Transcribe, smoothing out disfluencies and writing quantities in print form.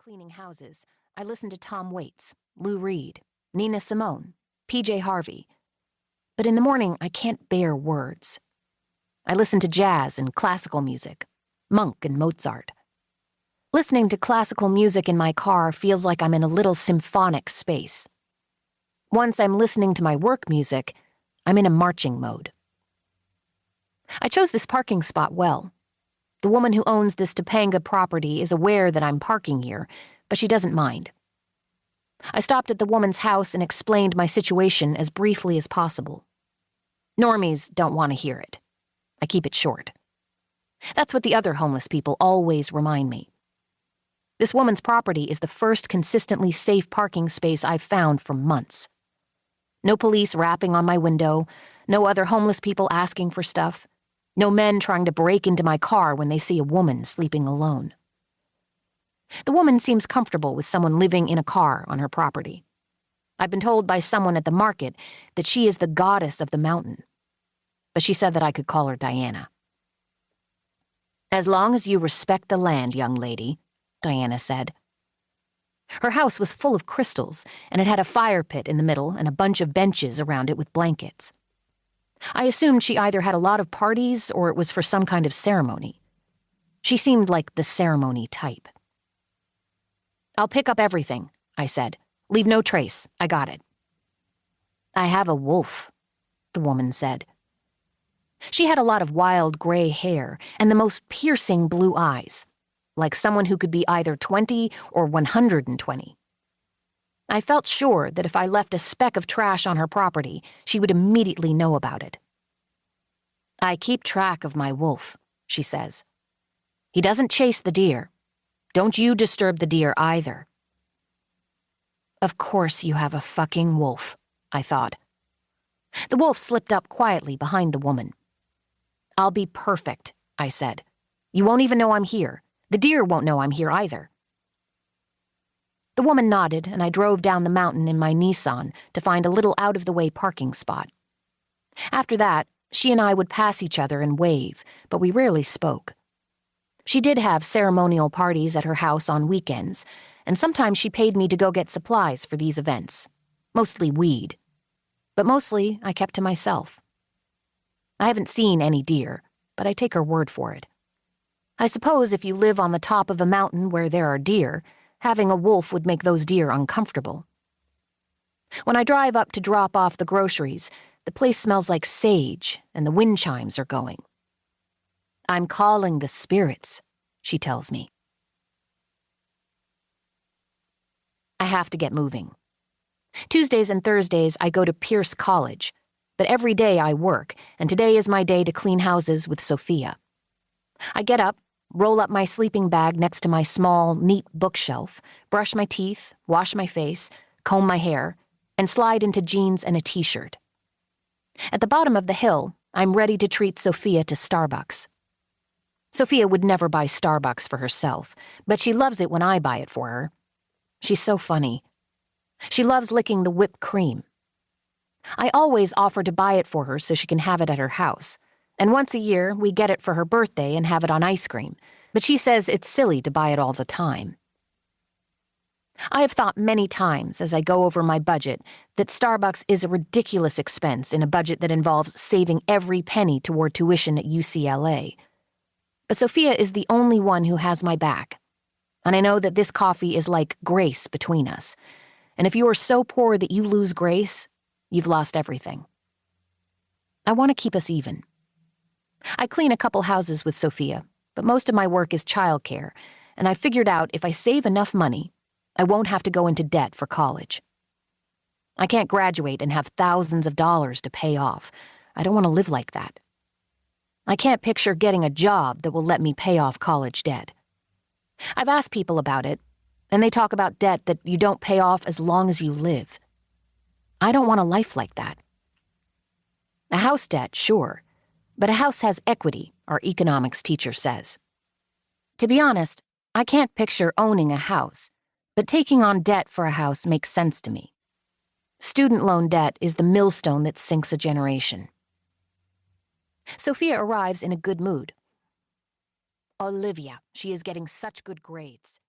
cleaning houses, I listen to Tom Waits, Lou Reed, Nina Simone, PJ Harvey. But in the morning, I can't bear words. I listen to jazz and classical music, Monk and Mozart. Listening to classical music in my car feels like I'm in a little symphonic space. Once I'm listening to my work music, I'm in a marching mode. I chose this parking spot well. The woman who owns this Topanga property is aware that I'm parking here, but she doesn't mind. I stopped at the woman's house and explained my situation as briefly as possible. Normies don't want to hear it. I keep it short. That's what the other homeless people always remind me. This woman's property is the first consistently safe parking space I've found for months. No police rapping on my window, no other homeless people asking for stuff, no men trying to break into my car when they see a woman sleeping alone. The woman seems comfortable with someone living in a car on her property. I've been told by someone at the market that she is the goddess of the mountain, but she said that I could call her Diana. "As long as you respect the land, young lady," Diana said. Her house was full of crystals, and it had a fire pit in the middle and a bunch of benches around it with blankets. I assumed she either had a lot of parties or it was for some kind of ceremony. She seemed like the ceremony type. "I'll pick up everything," I said. "Leave no trace. I got it." "I have a wolf," the woman said. She had a lot of wild gray hair and the most piercing blue eyes, like someone who could be either 20 or 120. I felt sure that if I left a speck of trash on her property, she would immediately know about it. "I keep track of my wolf," she says. "He doesn't chase the deer. Don't you disturb the deer either." Of course you have a fucking wolf, I thought. The wolf slipped up quietly behind the woman. "I'll be perfect," I said. "You won't even know I'm here. The deer won't know I'm here either." The woman nodded, and I drove down the mountain in my Nissan to find a little out-of-the-way parking spot. After that, she and I would pass each other and wave, but we rarely spoke. She did have ceremonial parties at her house on weekends, and sometimes she paid me to go get supplies for these events, mostly weed. But mostly, I kept to myself. I haven't seen any deer, but I take her word for it. I suppose if you live on the top of a mountain where there are deer, having a wolf would make those deer uncomfortable. When I drive up to drop off the groceries, the place smells like sage and the wind chimes are going. "I'm calling the spirits," she tells me. I have to get moving. Tuesdays and Thursdays I go to Pierce College, but every day I work, and today is my day to clean houses with Sophia. I get up, roll up my sleeping bag next to my small, neat bookshelf, brush my teeth, wash my face, comb my hair, and slide into jeans and a t-shirt. At the bottom of the hill, I'm ready to treat Sophia to Starbucks. Sophia would never buy Starbucks for herself, but she loves it when I buy it for her. She's so funny. She loves licking the whipped cream. I always offer to buy it for her so she can have it at her house, and once a year we get it for her birthday and have it on ice cream, but she says it's silly to buy it all the time. I have thought many times as I go over my budget that Starbucks is a ridiculous expense in a budget that involves saving every penny toward tuition at UCLA. But Sophia is the only one who has my back, and I know that this coffee is like grace between us, and if you are so poor that you lose grace, you've lost everything. I want to keep us even. I clean a couple houses with Sophia, but most of my work is childcare, and I figured out if I save enough money, I won't have to go into debt for college. I can't graduate and have thousands of dollars to pay off. I don't want to live like that. I can't picture getting a job that will let me pay off college debt. I've asked people about it, and they talk about debt that you don't pay off as long as you live. I don't want a life like that. A house debt, sure, but a house has equity, our economics teacher says. To be honest, I can't picture owning a house, but taking on debt for a house makes sense to me. Student loan debt is the millstone that sinks a generation. Sophia arrives in a good mood. Olivia, she is getting such good grades.